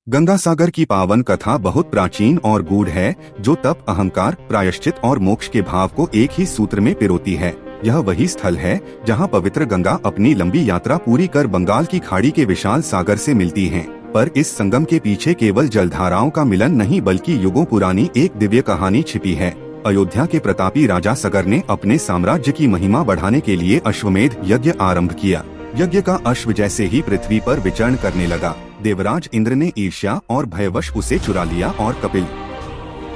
गंगा सागर की पावन कथा बहुत प्राचीन और गूढ़ है, जो तप, अहंकार, प्रायश्चित और मोक्ष के भाव को एक ही सूत्र में पिरोती है। यह वही स्थल है जहां पवित्र गंगा अपनी लंबी यात्रा पूरी कर बंगाल की खाड़ी के विशाल सागर से मिलती है। पर इस संगम के पीछे केवल जलधाराओं का मिलन नहीं, बल्कि युगों पुरानी एक दिव्य कहानी छिपी है। अयोध्या के प्रतापी राजा सगर ने अपने साम्राज्य की महिमा बढ़ाने के लिए अश्वमेध यज्ञ आरंभ किया। यज्ञ का अश्व जैसे ही पृथ्वी पर विचरण करने लगा, देवराज इंद्र ने ईर्ष्या और भयवश उसे चुरा लिया और कपिल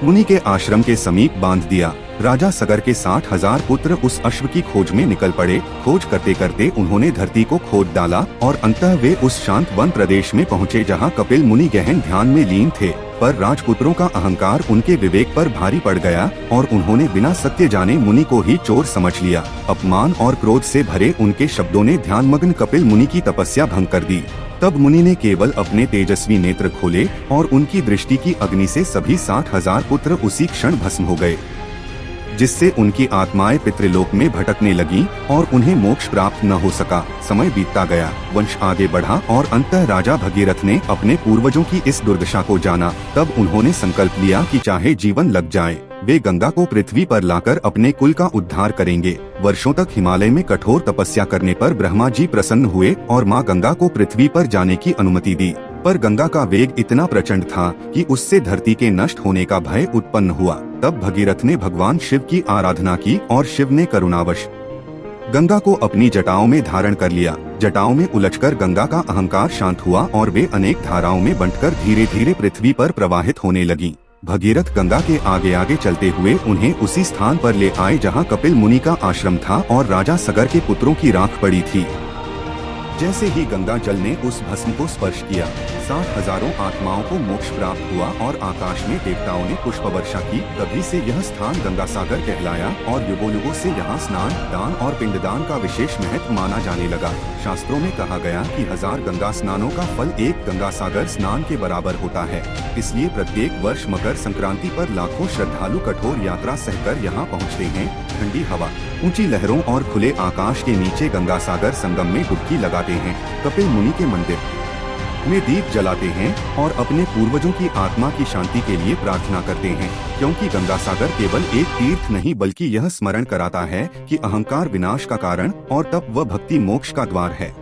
मुनि के आश्रम के समीप बांध दिया। राजा सगर के 60,000 पुत्र उस अश्व की खोज में निकल पड़े। खोज करते करते उन्होंने धरती को खोद डाला और अंततः वे उस शांत वन प्रदेश में पहुँचे जहाँ कपिल मुनि गहन ध्यान में लीन थे। पर राजपुत्रों का अहंकार उनके विवेक पर भारी पड़ गया और उन्होंने बिना सत्य जाने मुनि को ही चोर समझ लिया। अपमान और क्रोध से भरे उनके शब्दों ने ध्यानमग्न कपिल मुनि की तपस्या भंग कर दी। तब मुनि ने केवल अपने तेजस्वी नेत्र खोले और उनकी दृष्टि की अग्नि से सभी 60,000 पुत्र उसी क्षण भस्म हो गए, जिससे उनकी आत्माएं पितृलोक में भटकने लगीं और उन्हें मोक्ष प्राप्त न हो सका। समय बीतता गया, वंश आगे बढ़ा और अंततः राजा भगीरथ ने अपने पूर्वजों की इस दुर्दशा को जाना। तब उन्होंने संकल्प लिया कि चाहे जीवन लग जाए, वे गंगा को पृथ्वी पर लाकर अपने कुल का उद्धार करेंगे। वर्षों तक हिमालय में कठोर तपस्या करने पर ब्रह्मा जी प्रसन्न हुए और माँ गंगा को पृथ्वी पर जाने की अनुमति दी। पर गंगा का वेग इतना प्रचंड था कि उससे धरती के नष्ट होने का भय उत्पन्न हुआ। तब भगीरथ ने भगवान शिव की आराधना की और शिव ने करुणावश गंगा को अपनी जटाओं में धारण कर लिया। जटाओं में उलझकर गंगा का अहंकार शांत हुआ और वे अनेक धाराओं में बंटकर धीरे धीरे पृथ्वी पर प्रवाहित होने लगी। भगीरथ गंगा के आगे आगे चलते हुए उन्हें उसी स्थान पर ले आए जहां कपिल मुनि का आश्रम था और राजा सगर के पुत्रों की राख पड़ी थी। जैसे ही गंगा जल ने उस भस्म को स्पर्श किया, 60,000 आत्माओं को मोक्ष प्राप्त हुआ और आकाश में देवताओं ने पुष्प वर्षा की। तभी से यह स्थान गंगा सागर कहलाया और युगों युगों से यहाँ स्नान, दान और पिंडदान का विशेष महत्व माना जाने लगा। शास्त्रों में कहा गया कि 1000 गंगा स्नानों का फल एक गंगा सागर स्नान के बराबर होता है। इसलिए प्रत्येक वर्ष मकर संक्रांति पर लाखों श्रद्धालु कठोर यात्रा सहकर यहाँ पहुँचते हैं। ठंडी हवा, ऊंची लहरों और खुले आकाश के नीचे गंगा सागर संगम में डुबकी लगाते हैं। कपिल मुनि के मंदिर में दीप जलाते हैं और अपने पूर्वजों की आत्मा की शांति के लिए प्रार्थना करते हैं, क्योंकि गंगा सागर केवल एक तीर्थ नहीं बल्कि यह स्मरण कराता है कि अहंकार विनाश का कारण और तप व भक्ति मोक्ष का द्वार है।